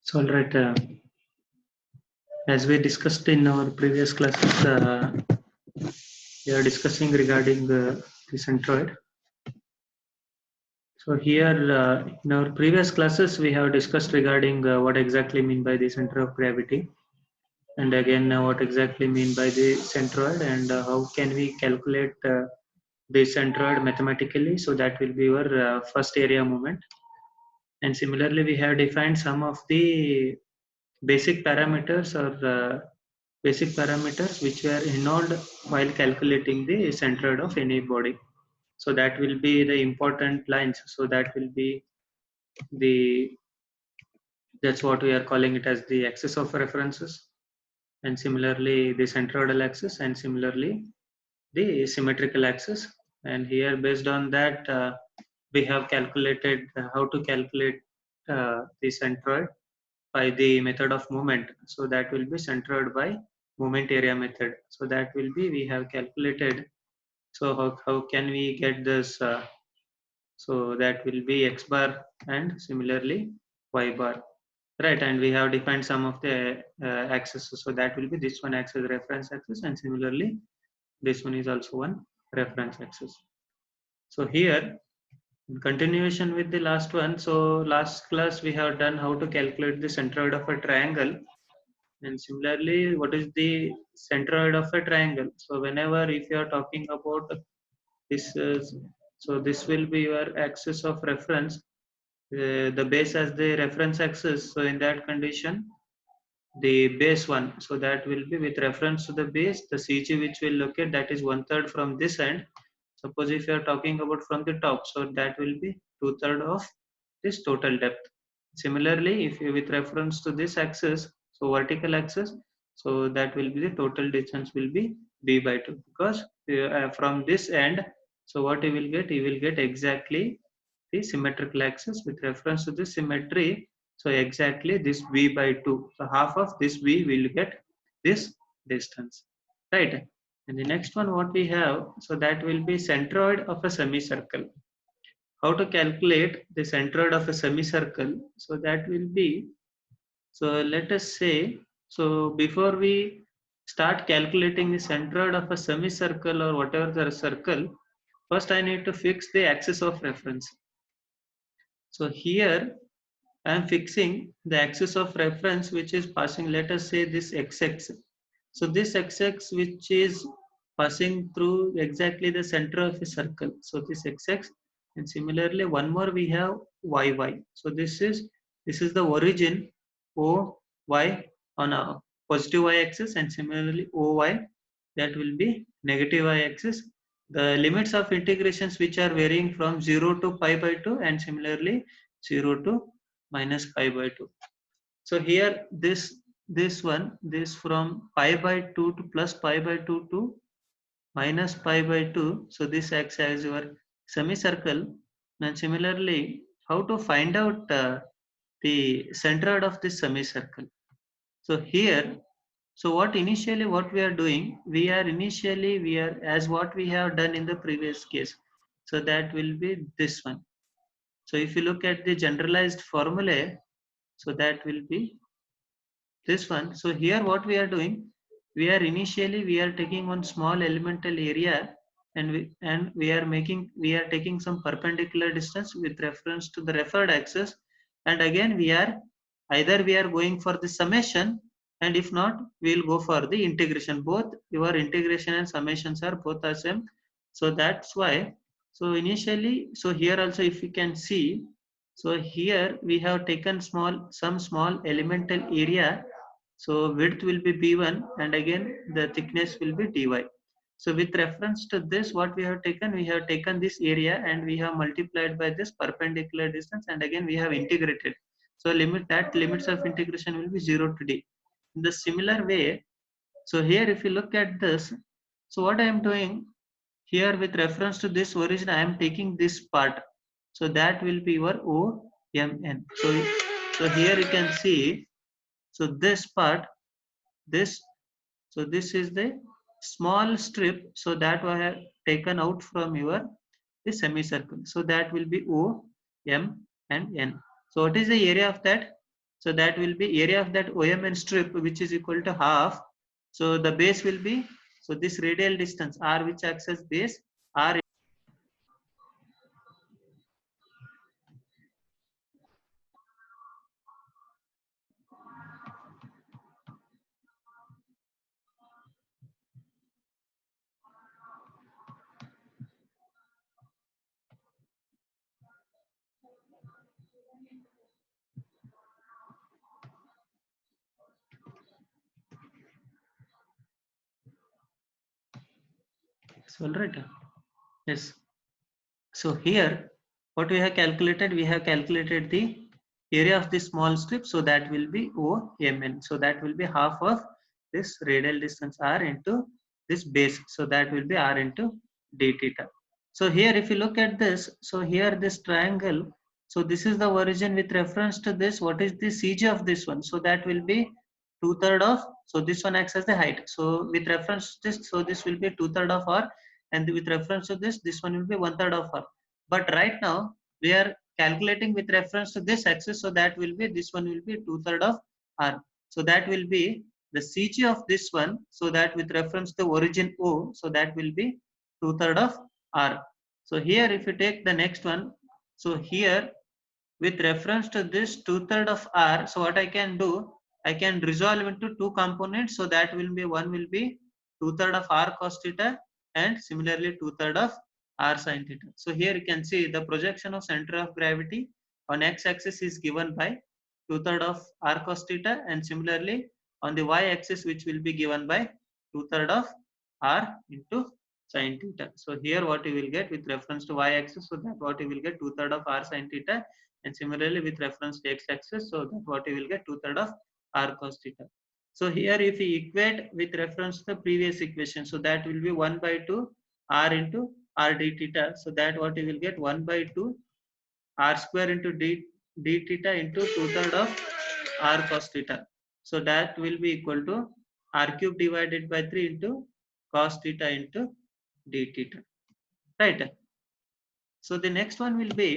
So, all right, as we discussed in our previous classes, we are discussing regarding the centroid. So here, in our previous classes, we have discussed regarding what exactly mean by the center of gravity, and again, what exactly mean by the centroid, and how can we calculate the centroid mathematically. So that will be your first area moment. And similarly, we have defined some of the basic parameters or basic parameters which were involved while calculating the centroid of any body. So that will be the important lines. So that will be the, that's what we are calling it as the axis of references, and similarly the centroidal axis, and similarly the symmetrical axis. And here, based on that, we have calculated how to calculate the centroid by the method of moment. So that will be centroid by moment area method. So that will be, we have calculated. So how can we get this? So that will be x bar and similarly y bar, right? And we have defined some of the axes. So that will be this one axis, reference axis, and similarly this one is also one reference axis. So here, in continuation with the last one, so last class we have done how to calculate the centroid of a triangle, and similarly what is the centroid of a triangle. So whenever if you are talking about this, so this will be your axis of reference, the base as the reference axis. So in that condition, the base one, so that will be with reference to the base, the CG which will locate, that is 1/3 from this end. Suppose if you are talking about from the top, so that will be 2/3 of this total depth. Similarly, if you with reference to this axis, so vertical axis, so that will be the total distance will be b by 2, because from this end, so what you will get, you will get exactly the symmetrical axis with reference to the symmetry. So exactly this b by 2. So half of this b will get this distance, right? And the next one what we have, so that will be centroid of a semicircle. How to calculate the centroid of a semicircle? So that will be, so let us say, so before we start calculating the centroid of a semicircle or whatever the circle, first I need to fix the axis of reference. So here I am fixing the axis of reference which is passing, let us say this x-axis. So this x-axis which is passing through exactly the center of a circle. So this x-axis, and similarly one more we have y-y. So this is the origin o-y on a positive y-axis, and similarly o-y, that will be negative y-axis. The limits of integrations which are varying from 0 to pi by 2, and similarly 0 to minus pi by 2. So here this one, this from pi by 2 to plus pi by 2 to minus pi by 2. So this acts as your semicircle. And similarly, how to find out the centroid of this semicircle? So here, so what initially what we are doing, we are as what we have done in the previous case. So that will be this one. So if you look at the generalized formula, so that will be this one. So here what we are doing, we are taking one small elemental area, and we are taking some perpendicular distance with reference to the referred axis, and again we are either we are going for the summation, and if not we will go for the integration. Both your integration and summations are both the same. So that's why, so initially, so here also if you can see, so here we have taken some small elemental area. So width will be b1, and again the thickness will be dy. So with reference to this, what we have taken this area and we have multiplied by this perpendicular distance, and again we have integrated. So limits of integration will be 0 to d. In the similar way, so here if you look at this, so what I am doing here with reference to this origin, I am taking this part. So that will be your OMN. So here you can see, so this part, this, so this is the small strip, so that I have taken out from your this semicircle. So that will be O, M and N. So what is the area of that? So that will be area of that OMN strip, which is equal to half. So the base will be, so this radial distance R, which acts as base, R. So all right. Yes. So here, what we have calculated, we have calculated the area of this small strip. So that will be OMN. So that will be half of this radial distance R into this base. So that will be R into d theta. So here, if you look at this, so here this triangle, so this is the origin with reference to this. What is the CG of this one? So that will be 2/3 of, so this one acts as the height. So with reference to this, so this will be 2/3 of R, and with reference to this one will be 1/3 of R. But right now we are calculating with reference to this axis, so that will be, this one will be 2/3 of R. So that will be the CG of this one, so that with reference to origin O, so that will be 2/3 of R. So here if you take the next one, so here with reference to this 2/3 of R, so what I can do, I can resolve into two components. So that will be, one will be 2/3 of R cos theta, and similarly 2/3 of R sin theta. So here you can see the projection of center of gravity on x-axis is given by 2/3 of R cos theta, and similarly on the y-axis, which will be given by 2/3 of R into sin theta. So here what you will get with reference to y-axis, so that what you will get 2/3 of R sin theta, and similarly with reference to x-axis, so that what you will get 2/3 of R cos theta. So here if we equate with reference to the previous equation, so that will be 1/2 R into R d theta. So that what you will get 1/2 R square into d theta into 2/3 of R cos theta. So that will be equal to R cube divided by 3 into cos theta into d theta. Right. So the next one will be,